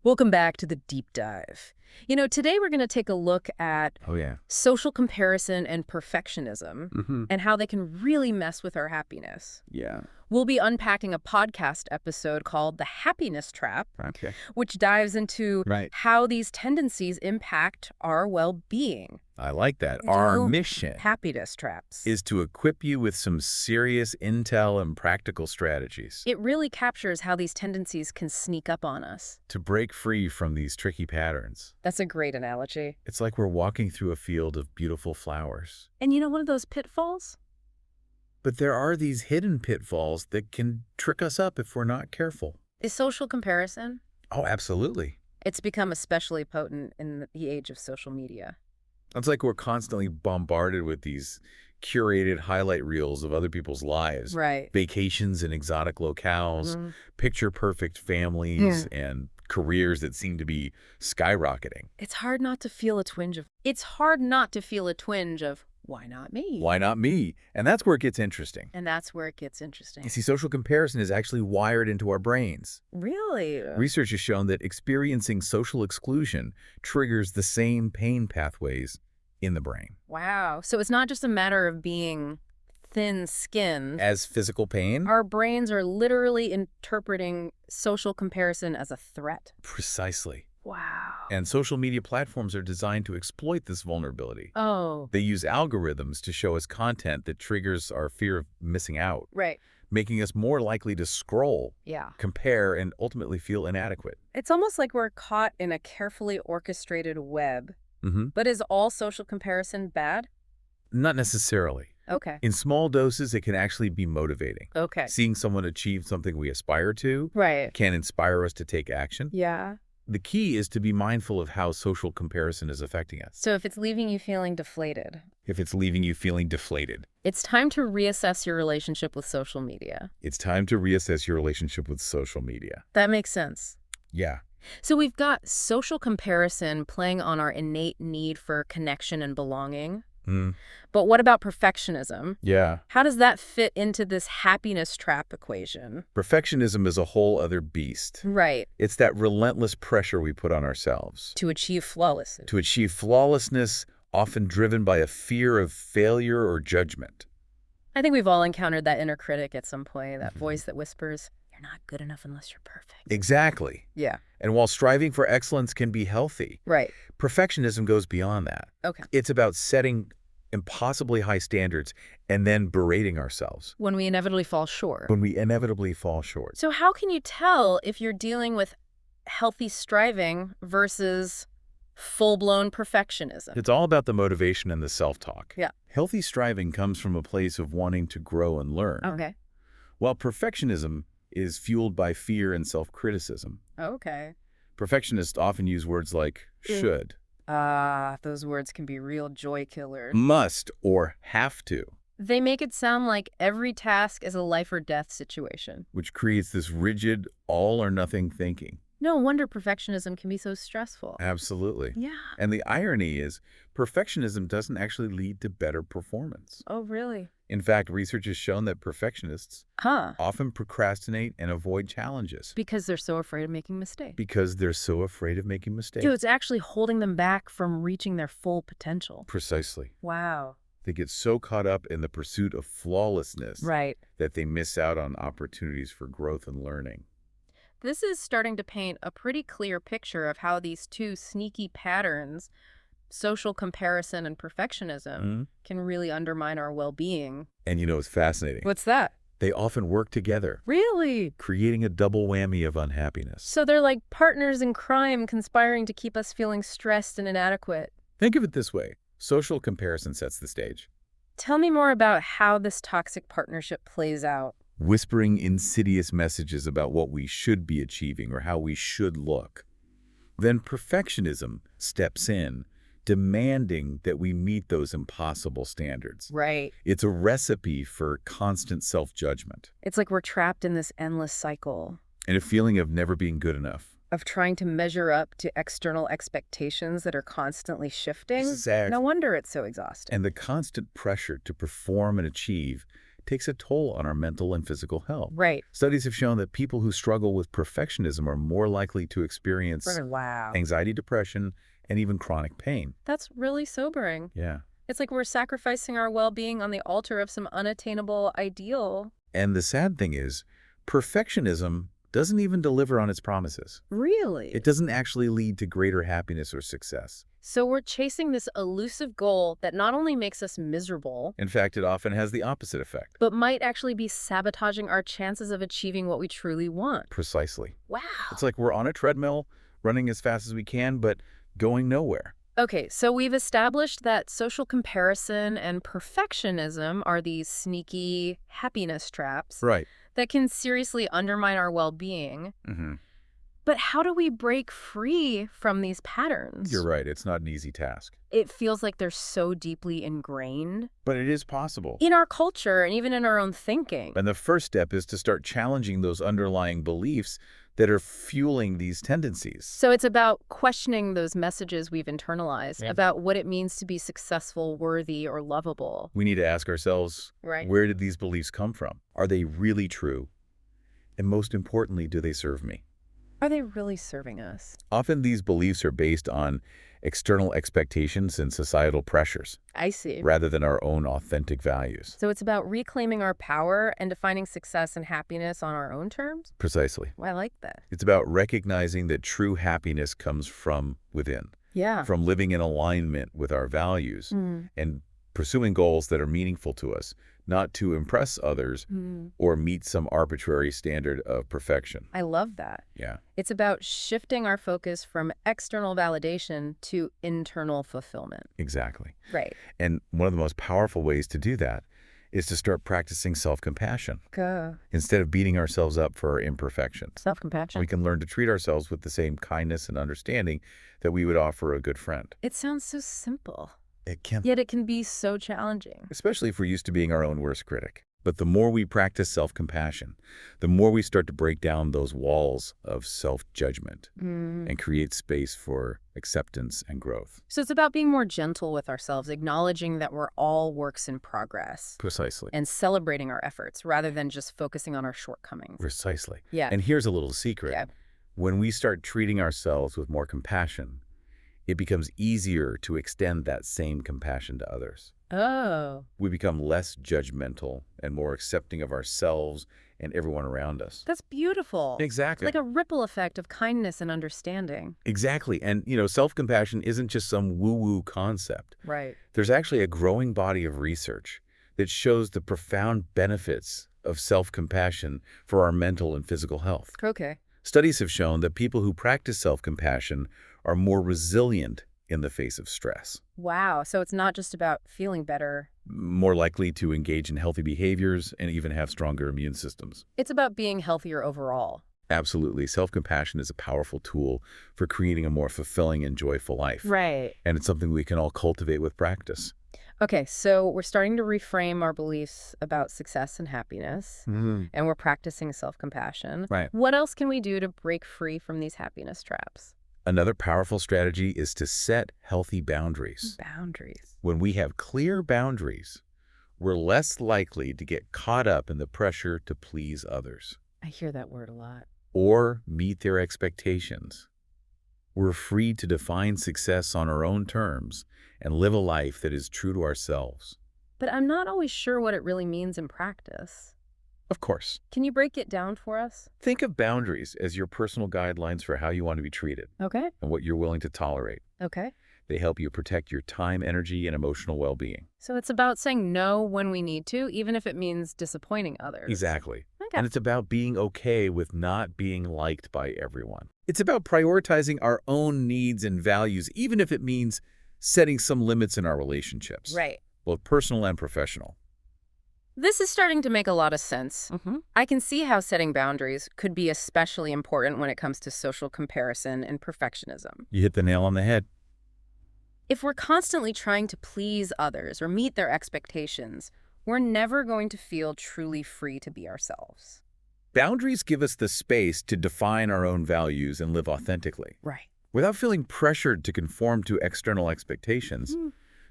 Welcome back to the deep dive. Today we're going to take a look at Oh, yeah. social comparison and perfectionism and how they can really mess with our happiness. Yeah. We'll be unpacking a podcast episode called The Happiness Trap, Okay. which dives into Right. how these tendencies impact our well-being. I like that. Our Oh, mission happiness traps. is to equip you with some serious intel and practical strategies It really captures how these tendencies can sneak up on us. to break free from these tricky patterns. That's a great analogy. It's like we're walking through a field of beautiful flowers. And one of those pitfalls? But there are these hidden pitfalls that can trick us up if we're not careful. Is social comparison? Oh, absolutely. It's become especially potent in the age of social media. It's like we're constantly bombarded with these curated highlight reels of other people's lives. Right. Vacations in exotic locales, picture-perfect families, and careers that seem to be skyrocketing. It's hard not to feel a twinge of, why not me? Why not me? And that's where it gets interesting. And that's where it gets interesting. You see, social comparison is actually wired into our brains. Really? Research has shown that experiencing social exclusion triggers the same pain pathways in the brain. Wow. So it's not just a matter of being thin-skinned. As physical pain? Our brains are literally interpreting social comparison as a threat. Precisely. Wow. And social media platforms are designed to exploit this vulnerability. Oh. They use algorithms to show us content that triggers our fear of missing out, Right. making us more likely to scroll, Yeah. compare, and ultimately feel inadequate. It's almost like we're caught in a carefully orchestrated web. But is all social comparison bad? Not necessarily. Okay. In small doses, it can actually be motivating. Okay. Seeing someone achieve something we aspire to Right. can inspire us to take action. Yeah. The key is to be mindful of how social comparison is affecting us. So if it's leaving you feeling deflated, If it's leaving you feeling deflated, it's time to reassess your relationship with social media. it's time to reassess your relationship with social media. That makes sense. Yeah. So we've got social comparison playing on our innate need for connection and belonging. But what about perfectionism? Yeah. How does that fit into this happiness trap equation? Perfectionism is a whole other beast. Right. It's that relentless pressure we put on ourselves To achieve flawlessness. to achieve flawlessness, often driven by a fear of failure or judgment. I think we've all encountered that inner critic at some point, that voice that whispers, you're not good enough unless you're perfect. Exactly. Yeah. And while striving for excellence can be healthy, Right. perfectionism goes beyond that. Okay. It's about setting impossibly high standards and then berating ourselves When we inevitably fall short. when we inevitably fall short. So how can you tell if you're dealing with healthy striving versus full-blown perfectionism? It's all about the motivation and the self-talk. Yeah. Healthy striving comes from a place of wanting to grow and learn, Okay. while perfectionism is fueled by fear and self-criticism. Okay. Perfectionists often use words like should, Those words can be real joy killers. must, or have to, They make it sound like every task is a life or death situation. which creates this rigid all-or-nothing thinking. No wonder perfectionism can be so stressful. Absolutely. Yeah. And the irony is, perfectionism doesn't actually lead to better performance. Oh, really? In fact, research has shown that perfectionists Huh. often procrastinate and avoid challenges Because they're so afraid of making mistakes. because they're so afraid of making mistakes. Dude, it's actually holding them back from reaching their full potential. Precisely. Wow. They get so caught up in the pursuit of flawlessness Right. that they miss out on opportunities for growth and learning. This is starting to paint a pretty clear picture of how these two sneaky patterns, social comparison and perfectionism, can really undermine our well-being. And you know, it's fascinating. What's that? They often work together, Really? creating a double whammy of unhappiness. So they're like partners in crime conspiring to keep us feeling stressed and inadequate. Think of it this way. Social comparison sets the stage, Tell me more about how this toxic partnership plays out. whispering insidious messages about what we should be achieving or how we should look. Then perfectionism steps in, demanding that we meet those impossible standards. Right. It's a recipe for constant self-judgment It's like we're trapped in this endless cycle and a feeling of never being good enough. of trying to measure up to external expectations that are constantly shifting. Exactly. No wonder it's so exhausting. And the constant pressure to perform and achieve takes a toll on our mental and physical health. Right. Studies have shown that people who struggle with perfectionism are more likely to experience Wow. anxiety, depression, and even chronic pain. That's really sobering. Yeah. It's like we're sacrificing our well-being on the altar of some unattainable ideal. And the sad thing is, perfectionism doesn't even deliver on its promises. Really? It doesn't actually lead to greater happiness or success. So we're chasing this elusive goal that not only makes us miserable, In fact, it often has the opposite effect. but might actually be sabotaging our chances of achieving what we truly want. Precisely. Wow. It's like we're on a treadmill, running as fast as we can, but going nowhere. Okay, so we've established that social comparison and perfectionism are these sneaky happiness traps Right. that can seriously undermine our well-being. Mm-hmm. But how do we break free from these patterns? You're right. It's not an easy task. It feels like they're so deeply ingrained But it is possible. in our culture and even in our own thinking. And the first step is to start challenging those underlying beliefs that are fueling these tendencies. So it's about questioning those messages we've internalized about what it means to be successful, worthy, or lovable. We need to ask ourselves, Right. where did these beliefs come from? Are they really true? And most importantly, do they serve me? Are they really serving us? Often these beliefs are based on external expectations and societal pressures, I see. rather than our own authentic values. So it's about reclaiming our power and defining success and happiness on our own terms? Precisely. Well, I like that. It's about recognizing that true happiness comes from within, Yeah. from living in alignment with our values and pursuing goals that are meaningful to us, not to impress others or meet some arbitrary standard of perfection. I love that. Yeah, It's about shifting our focus from external validation to internal fulfillment. exactly. Right. And one of the most powerful ways to do that is to start practicing self-compassion. Instead of beating ourselves up for our imperfections, Self-compassion. we can learn to treat ourselves with the same kindness and understanding that we would offer a good friend. It sounds so simple, It can, yet it can be so challenging. especially if we're used to being our own worst critic. But the more we practice self-compassion, the more we start to break down those walls of self-judgment and create space for acceptance and growth. So it's about being more gentle with ourselves, acknowledging that we're all works in progress Precisely. and celebrating our efforts rather than just focusing on our shortcomings. Precisely. Yeah. And here's a little secret. Yeah. When we start treating ourselves with more compassion, it becomes easier to extend that same compassion to others. Oh, We become less judgmental and more accepting of ourselves and everyone around us. that's beautiful. Exactly. Like a ripple effect of kindness and understanding. Exactly. And, self-compassion isn't just some woo-woo concept. Right. There's actually a growing body of research that shows the profound benefits of self-compassion for our mental and physical health. Okay. Studies have shown that people who practice self-compassion are more resilient in the face of stress, Wow. So it's not just about feeling better. more likely to engage in healthy behaviors, and even have stronger immune systems. It's about being healthier overall. Absolutely. Self-compassion is a powerful tool for creating a more fulfilling and joyful life. Right. And it's something we can all cultivate with practice. Okay, so we're starting to reframe our beliefs about success and happiness, and we're practicing self-compassion. Right. What else can we do to break free from these happiness traps? Another powerful strategy is to set healthy boundaries. Boundaries. When we have clear boundaries, we're less likely to get caught up in the pressure to please others I hear that word a lot. or meet their expectations. We're free to define success on our own terms and live a life that is true to ourselves. But I'm not always sure what it really means in practice. Of course, Can you break it down for us? think of boundaries as your personal guidelines for how you want to be treated Okay. and what you're willing to tolerate. Okay. They help you protect your time, energy, and emotional well-being. So it's about saying no when we need to, even if it means disappointing others. Exactly. Okay. And it's about being okay with not being liked by everyone. It's about prioritizing our own needs and values, even if it means setting some limits in our relationships, Right. both personal and professional. This is starting to make a lot of sense. I can see how setting boundaries could be especially important when it comes to social comparison and perfectionism. You hit the nail on the head. If we're constantly trying to please others or meet their expectations, we're never going to feel truly free to be ourselves. Boundaries give us the space to define our own values and live authentically. Right. Without feeling pressured to conform to external expectations,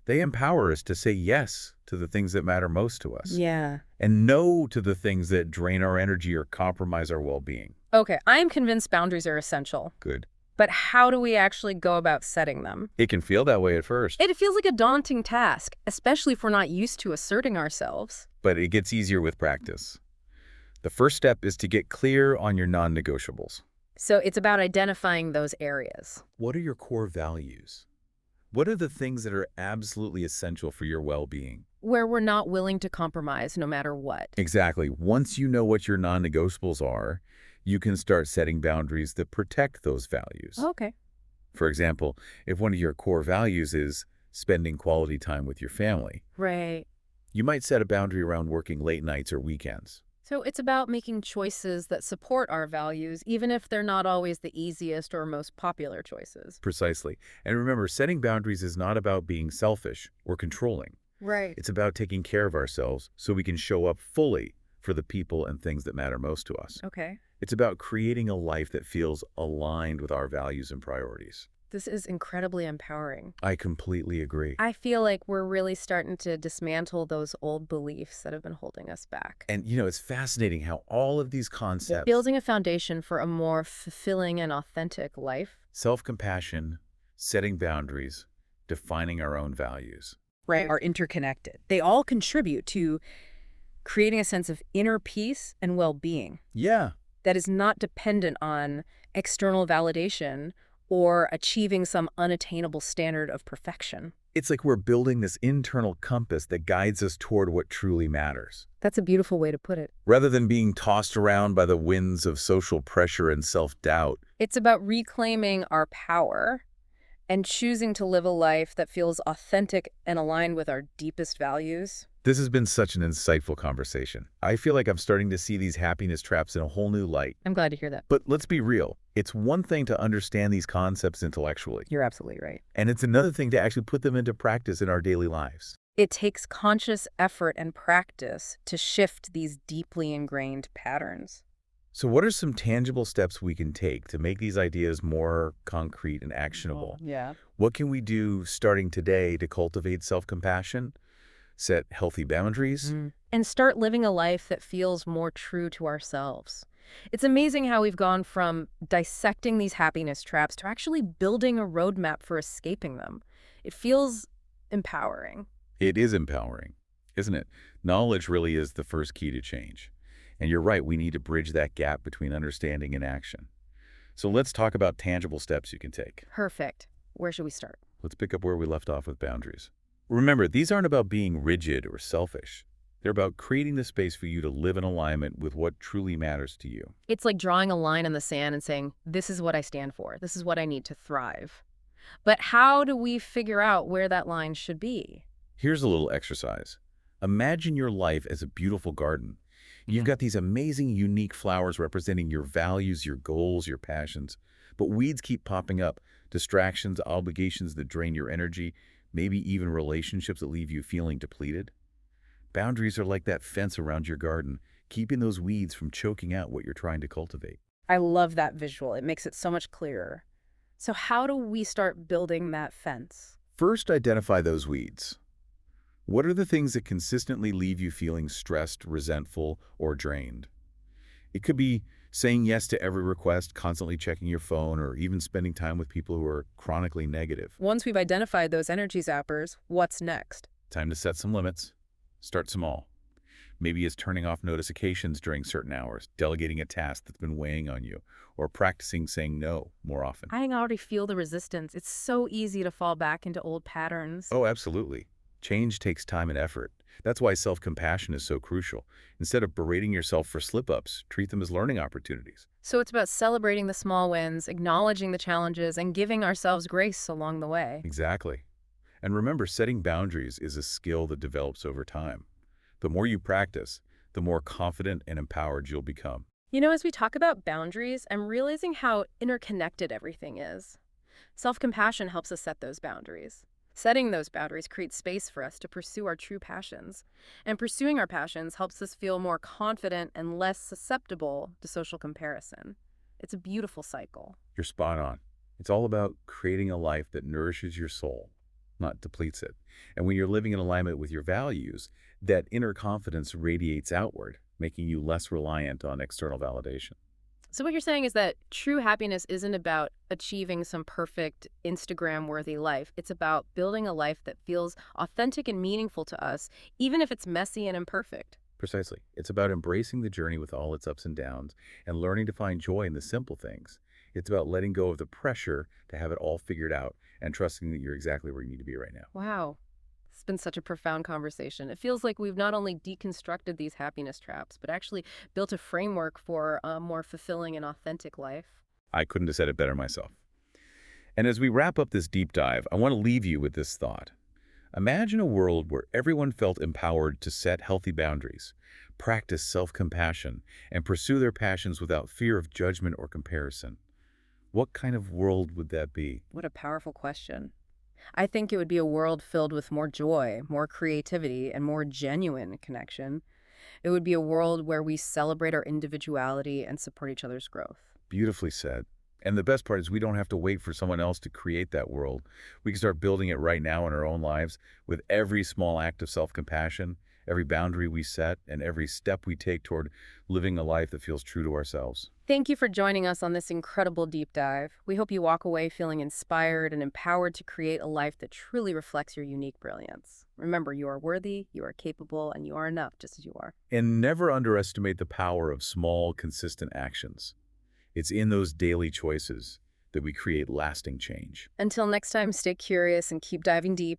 They empower us to say yes to the things that matter most to us Yeah. and no to the things that drain our energy or compromise our well-being. Okay, I am convinced boundaries are essential. Good. But how do we actually go about setting them? It can feel that way at first, It feels like a daunting task, especially if we're not used to asserting ourselves. but it gets easier with practice. The first step is to get clear on your non-negotiables. So it's about identifying those areas. What are your core values? What are the things that are absolutely essential for your well-being? Where we're not willing to compromise no matter what. Exactly. Once you know what your non-negotiables are, you can start setting boundaries that protect those values. Okay. For example, if one of your core values is spending quality time with your family, Right. you might set a boundary around working late nights or weekends. So it's about making choices that support our values, even if they're not always the easiest or most popular choices. Precisely. And remember, setting boundaries is not about being selfish or controlling. Right. It's about taking care of ourselves so we can show up fully for the people and things that matter most to us. Okay. It's about creating a life that feels aligned with our values and priorities. This is incredibly empowering. I completely agree. I feel like we're really starting to dismantle those old beliefs that have been holding us back. And, it's fascinating how all of these concepts, Building a foundation for a more fulfilling and authentic life. self-compassion, setting boundaries, defining our own values, Right. Are interconnected. They all contribute to creating a sense of inner peace and well-being yeah, that is not dependent on external validation or achieving some unattainable standard of perfection. it's like we're building this internal compass that guides us toward what truly matters, That's a beautiful way to put it. rather than being tossed around by the winds of social pressure and self-doubt. It's about reclaiming our power and choosing to live a life that feels authentic and aligned with our deepest values. This has been such an insightful conversation. I feel like I'm starting to see these happiness traps in a whole new light. I'm glad to hear that. But let's be real. It's one thing to understand these concepts intellectually, You're absolutely right. and it's another thing to actually put them into practice in our daily lives. It takes conscious effort and practice to shift these deeply ingrained patterns. So what are some tangible steps we can take to make these ideas more concrete and actionable? Yeah. What can we do starting today to cultivate self-compassion, set healthy boundaries? And start living a life that feels more true to ourselves. It's amazing how we've gone from dissecting these happiness traps to actually building a roadmap for escaping them. It feels empowering. It is empowering, isn't it? Knowledge really is the first key to change. And you're right, we need to bridge that gap between understanding and action. So let's talk about tangible steps you can take. Perfect. Where should we start? Let's pick up where we left off with boundaries. Remember, these aren't about being rigid or selfish. They're about creating the space for you to live in alignment with what truly matters to you. It's like drawing a line in the sand and saying, this is what I stand for. This is what I need to thrive. But how do we figure out where that line should be? Here's a little exercise. Imagine your life as a beautiful garden. You've got these amazing, unique flowers representing your values, your goals, your passions. But weeds keep popping up. Distractions, obligations that drain your energy, maybe even relationships that leave you feeling depleted. Boundaries are like that fence around your garden, keeping those weeds from choking out what you're trying to cultivate. I love that visual. It makes it so much clearer. So how do we start building that fence? First, identify those weeds. What are the things that consistently leave you feeling stressed, resentful, or drained? It could be saying yes to every request, constantly checking your phone, or even spending time with people who are chronically negative. Once we've identified those energy zappers, what's next? Time to set some limits. Start small. Maybe it's turning off notifications during certain hours, delegating a task that's been weighing on you, or practicing saying no more often. I already feel the resistance. It's so easy to fall back into old patterns. Oh, absolutely. Change takes time and effort. That's why self-compassion is so crucial. Instead of berating yourself for slip-ups, treat them as learning opportunities. So it's about celebrating the small wins, acknowledging the challenges, and giving ourselves grace along the way. Exactly. And remember, setting boundaries is a skill that develops over time. The more you practice, the more confident and empowered you'll become. You know, as we talk about boundaries, I'm realizing how interconnected everything is. Self-compassion helps us set those boundaries. Setting those boundaries creates space for us to pursue our true passions. And pursuing our passions helps us feel more confident and less susceptible to social comparison. It's a beautiful cycle. You're spot on. It's all about creating a life that nourishes your soul, not depletes it. And when you're living in alignment with your values, that inner confidence radiates outward, making you less reliant on external validation. So what you're saying is that true happiness isn't about achieving some perfect Instagram-worthy life. It's about building a life that feels authentic and meaningful to us, even if it's messy and imperfect. Precisely. It's about embracing the journey with all its ups and downs and learning to find joy in the simple things. It's about letting go of the pressure to have it all figured out and trusting that you're exactly where you need to be right now. Wow. It's been such a profound conversation. It feels like we've not only deconstructed these happiness traps, but actually built a framework for a more fulfilling and authentic life. I couldn't have said it better myself. And as we wrap up this deep dive, I want to leave you with this thought. Imagine a world where everyone felt empowered to set healthy boundaries, practice self-compassion, and pursue their passions without fear of judgment or comparison. What kind of world would that be? What a powerful question. I think it would be a world filled with more joy, more creativity, and more genuine connection. It would be a world where we celebrate our individuality and support each other's growth. Beautifully said. And the best part is we don't have to wait for someone else to create that world. We can start building it right now in our own lives with every small act of self-compassion, every boundary we set, and every step we take toward living a life that feels true to ourselves. Thank you for joining us on this incredible deep dive. We hope you walk away feeling inspired and empowered to create a life that truly reflects your unique brilliance. Remember, you are worthy, you are capable, and you are enough just as you are. And never underestimate the power of small, consistent actions. It's in those daily choices that we create lasting change. Until next time, stay curious and keep diving deep.